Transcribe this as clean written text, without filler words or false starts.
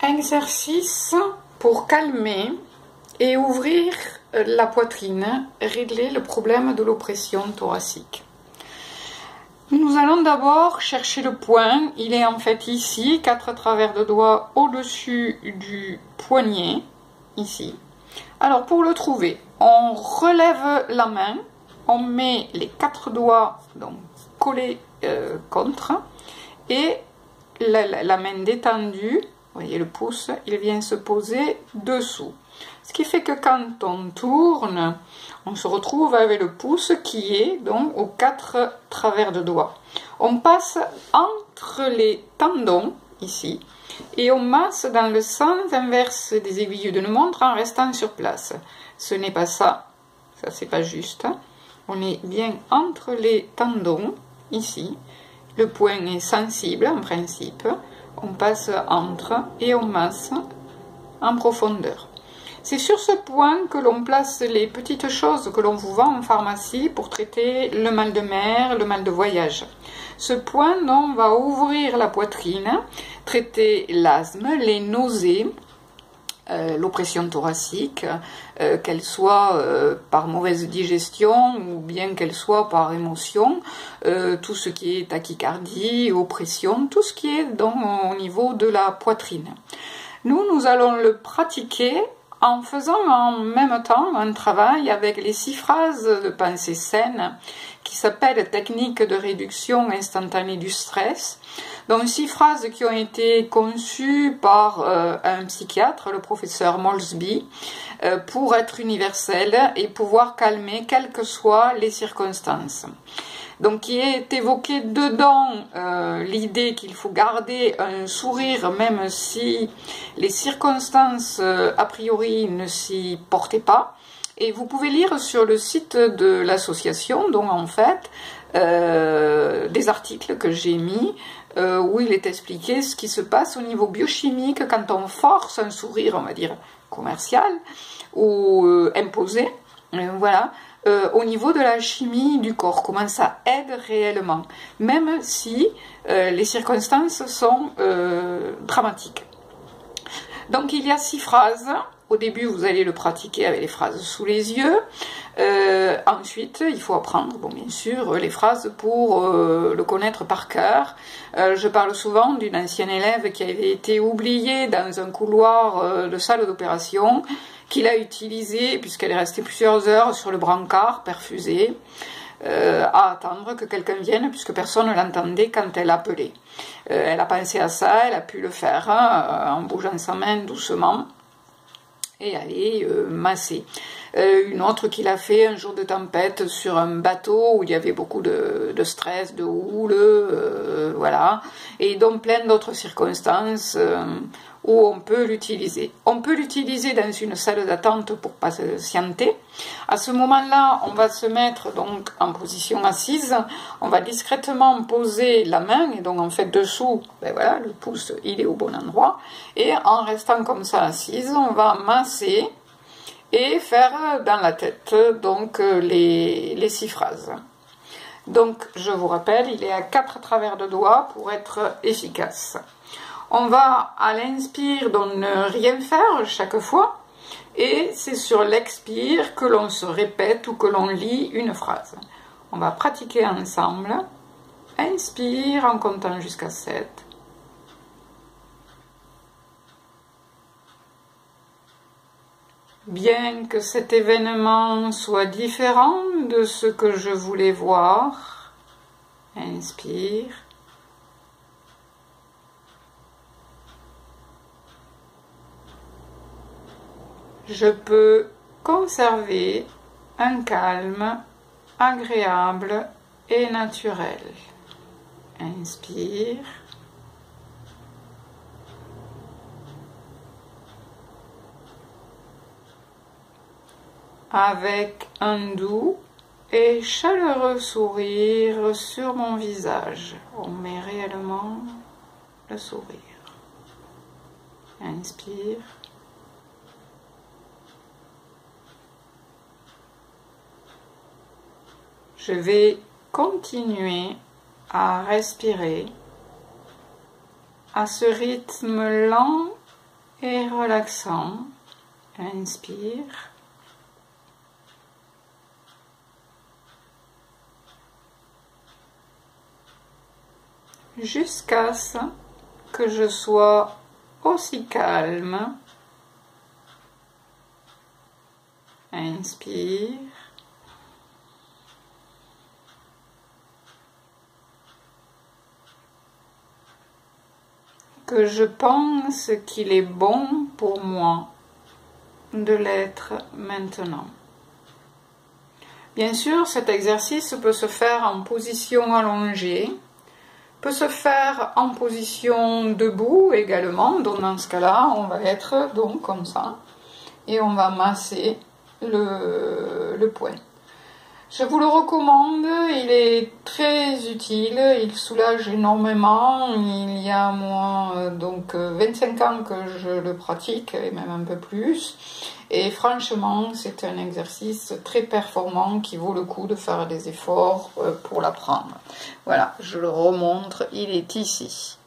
Exercice pour calmer et ouvrir la poitrine, régler le problème de l'oppression thoracique. Nous allons d'abord chercher le point. Il est en fait ici, 4 travers de doigts au-dessus du poignet, ici. Alors pour le trouver, on relève la main, on met les 4 doigts donc collés contre et la main détendue. Vous voyez le pouce, il vient se poser dessous. Ce qui fait que quand on tourne, on se retrouve avec le pouce qui est donc aux 4 travers de doigts. On passe entre les tendons, ici, et on masse dans le sens inverse des aiguilles d'une montre en restant sur place. Ce n'est pas ça, ça c'est pas juste. On est bien entre les tendons, ici. Le point est sensible en principe. On passe entre et on masse en profondeur. C'est sur ce point que l'on place les petites choses que l'on vous vend en pharmacie pour traiter le mal de mer, le mal de voyage. Ce point donc va ouvrir la poitrine, traiter l'asthme, les nausées, l'oppression thoracique, qu'elle soit par mauvaise digestion ou bien qu'elle soit par émotion, tout ce qui est tachycardie, oppression, tout ce qui est donc au niveau de la poitrine. Nous allons le pratiquer en faisant en même temps un travail avec les 6 phrases de pensée saine qui s'appellent technique de réduction instantanée du stress. Donc 6 phrases qui ont été conçues par un psychiatre, le professeur Molsby, pour être universelles et pouvoir calmer quelles que soient les circonstances. Donc il est évoqué dedans l'idée qu'il faut garder un sourire même si les circonstances a priori ne s'y portaient pas. Et vous pouvez lire sur le site de l'association, donc en fait, des articles que j'ai mis où il est expliqué ce qui se passe au niveau biochimique quand on force un sourire, on va dire, commercial ou imposé. Voilà. Au niveau de la chimie du corps, comment ça aide réellement, même si les circonstances sont dramatiques. Donc il y a 6 phrases. Au début, vous allez le pratiquer avec les phrases sous les yeux. Ensuite, il faut apprendre, bon, bien sûr, les phrases pour le connaître par cœur. Je parle souvent d'une ancienne élève qui avait été oubliée dans un couloir de salle d'opération, qu'il a utilisé puisqu'elle est restée plusieurs heures sur le brancard perfusé à attendre que quelqu'un vienne puisque personne ne l'entendait quand elle appelait. Elle a pensé à ça, elle a pu le faire en bougeant sa main doucement et aller masser. Une autre qu'il a fait un jour de tempête sur un bateau où il y avait beaucoup de stress, de houle, voilà, et donc plein d'autres circonstances où on peut l'utiliser. On peut l'utiliser dans une salle d'attente pour patienter. À ce moment-là, on va se mettre donc en position assise, on va discrètement poser la main, et donc en fait dessous, ben voilà, le pouce il est au bon endroit, et en restant comme ça assise, on va masser et faire dans la tête donc les 6 phrases. Donc je vous rappelle, il est à 4 travers de doigts pour être efficace. On va à l'inspire donc ne rien faire chaque fois et c'est sur l'expire que l'on se répète ou que l'on lit une phrase. On va pratiquer ensemble. Inspire en comptant jusqu'à 7. Bien que cet événement soit différent de ce que je voulais voir, inspire. Je peux conserver un calme agréable et naturel. Inspire. Avec un doux et chaleureux sourire sur mon visage. On met réellement le sourire. Inspire. Je vais continuer à respirer à ce rythme lent et relaxant. Inspire. Jusqu'à ce que je sois aussi calme. Inspire. Que je pense qu'il est bon pour moi de l'être maintenant. Bien sûr, cet exercice peut se faire en position allongée, peut se faire en position debout également, donc dans ce cas-là, on va être donc comme ça, et on va masser le poing. Je vous le recommande, il est très utile, il soulage énormément, il y a moi donc 25 ans que je le pratique, et même un peu plus, et franchement c'est un exercice très performant qui vaut le coup de faire des efforts pour l'apprendre. Voilà, je le remontre, il est ici.